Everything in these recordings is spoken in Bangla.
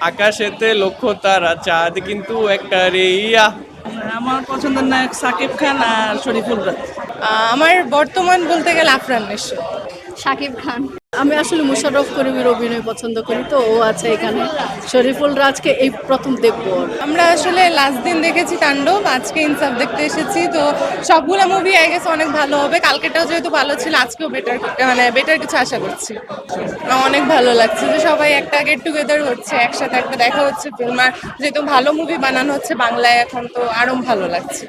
আকাশেতে লক্ষ্য তারা, চাঁদ কিন্তু একটা রেইয়া। আমার পছন্দের নায়ক সাকিব খান আর শরীফুল রাজ। আমার বর্তমান বলতে গেলে আফরান নিশ্চয়। শাকিব খান। আমি আসলে মুশাররফ করিমের অভিনয় পছন্দ করি, তো ও আছে এখানে। শরীফুল রাজকে এই প্রথম দেখবো। আমরা আসলে লাস্ট দিন দেখেছি তাণ্ডব, আজকে ইনসাফ দেখতে এসেছি। তো সবগুলো মুভি আই গেস অনেক ভালো হবে। কালকেটাও যেহেতু ভালো ছিল, আজকেও বেটার কিছু আশা করছি। অনেক ভালো লাগছে যে সবাই একটা গেট টুগেদার হচ্ছে, একসাথে একটা দেখা হচ্ছে ফিল্ম। আর যেহেতু ভালো মুভি বানানো হচ্ছে বাংলায় এখন, তো আরো ভালো লাগছে।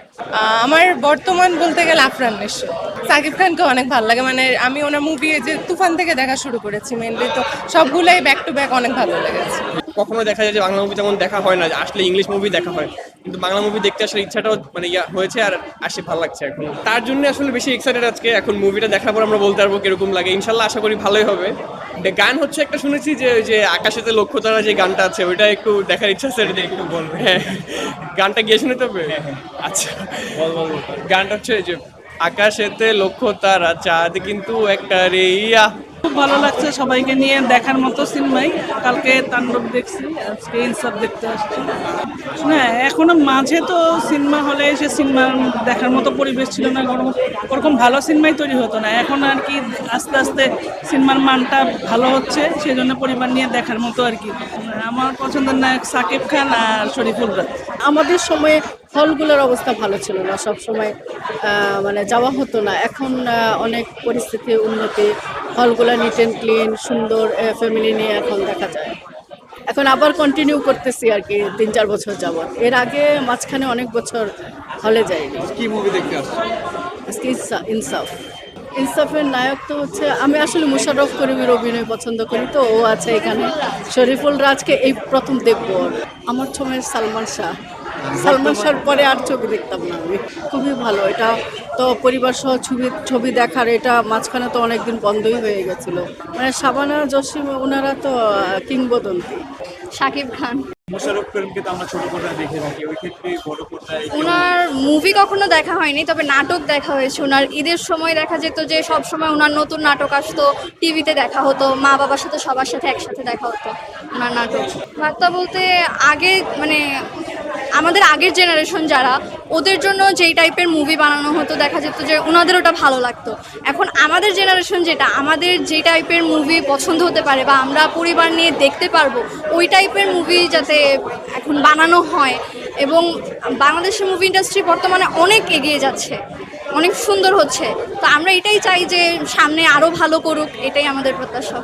আমার বর্তমান বলতে গেলে আফরান নিশ্চয়। সাকিব খানকে অনেক ভালো লাগে, মানে আমি ওনার মুভি যে তুফান থেকে দেখা শুরু করেছি মেনলি, তো সবগুলাই ব্যাক টু ব্যাক অনেক ভালো লেগেছে। কখনো দেখা যায় যে বাংলা মুভি তেমন দেখা হয় না, আসলে ইংলিশ মুভি দেখা হয়, কিন্তু বাংলা মুভি দেখতে আসলে ইচ্ছাটাও মানে হয়েছে আর আসে, ভালো লাগছে এখন। তার জন্য আসলে বেশি এক্সাইটেড আজকে। এখন মুভিটা দেখার পর আমরা বলতে পারবো কিরকম লাগে। ইনশাল্লাহ আশা করি ভালোই হবে। গান হচ্ছে একটা শুনেছি যে ওই যে আকাশেতে লক্ষ্য তারা যে গানটা আছে, ওইটা একটু দেখার ইচ্ছা আছে, এটা একটু বলবে। হ্যাঁ, গানটা গিয়ে শুনে তবে। আচ্ছা, গানটা হচ্ছে যে আকাশেতে লক্ষ্য তারা, চাঁদ কিন্তু একটা রেইয়া। খুব ভালো লাগছে, সবাইকে নিয়ে দেখার মতো সিনেমাই। কালকে তাণ্ডব দেখছি, আজকে ইনসাফ দেখতে আসছি। হ্যাঁ, এখনো মাঝে তো সিনেমা হলে এসে সিনেমা দেখার মতো পরিবেশ ছিল না, ওরকম ভালো সিনেমাই তৈরি হতো না। এখন আর কি আস্তে আস্তে সিনেমার মানটা ভালো হচ্ছে, সেই জন্য পরিবার নিয়ে দেখার মতো আর কি। আমার পছন্দের নায়ক সাকিব খান আর শরীফুল রাজ। আমাদের সময়ে হলগুলোর অবস্থা ভালো ছিল না, সব সময় মানে যাওয়া হতো না। এখন অনেক পরিস্থিতি উন্নতি, হলগুলো নিট অ্যান্ড ক্লিন, সুন্দর, ফ্যামিলি নিয়ে এখন দেখা যায়। এখন আবার কন্টিনিউ করতেছি আর কি 3-4 বছর যাবত। এর আগে মাঝখানে অনেক বছর হলে যায়নি। কি মুভি দেখতে আসছে? আজকে ইনসাফ। ইনসাফের নায়ক তো হচ্ছে, আমি আসলে মুশাররফ করিমের অভিনয় পছন্দ করি, তো ও আছে এখানে। শরীফুল রাজকে এই প্রথম দেখবো। আমার সময় সালমান শাহর পরে আর ছবি দেখতাম না আমি। খুবই ভালো এটা তো, পরিবার সহ ছবি দেখার। এটা মাঝখানে তো অনেকদিন বন্ধই হয়ে গেছিল, মানে শাবানা জসিম ওনারা তো কিংবদন্তি। শাকিব খান। মোশাররফ করিমকে তো আমরা ছোট পর্দায় দেখে থাকি, ওই ক্ষেত্রে বড় পর্দায় ওনার মুভি কখনো দেখা হয়নি, তবে নাটক দেখা হয়েছে। ওনার ঈদের সময় দেখা যেত যে সব সময় ওনার নতুন নাটক আসতো, টিভিতে দেখা হতো, মা বাবার সাথে সবার সাথে একসাথে দেখা হতো ওনার নাটক। বার্তা বলতে আগে মানে আমাদের আগের জেনারেশন যারা, ওদের জন্য যেই টাইপের মুভি বানানো হতো দেখা যেত যে ওনাদের ওটা ভালো লাগতো। এখন আমাদের জেনারেশন যেটা, আমাদের যে টাইপের মুভি পছন্দ হতে পারে বা আমরা পরিবার নিয়ে দেখতে পারবো, ওই টাইপের মুভি যাতে এখন বানানো হয়। এবং বাংলাদেশের মুভি ইন্ডাস্ট্রি বর্তমানে অনেক এগিয়ে যাচ্ছে, অনেক সুন্দর হচ্ছে। তো আমরা এটাই চাই যে সামনে আরও ভালো করুক, এটাই আমাদের প্রত্যাশা।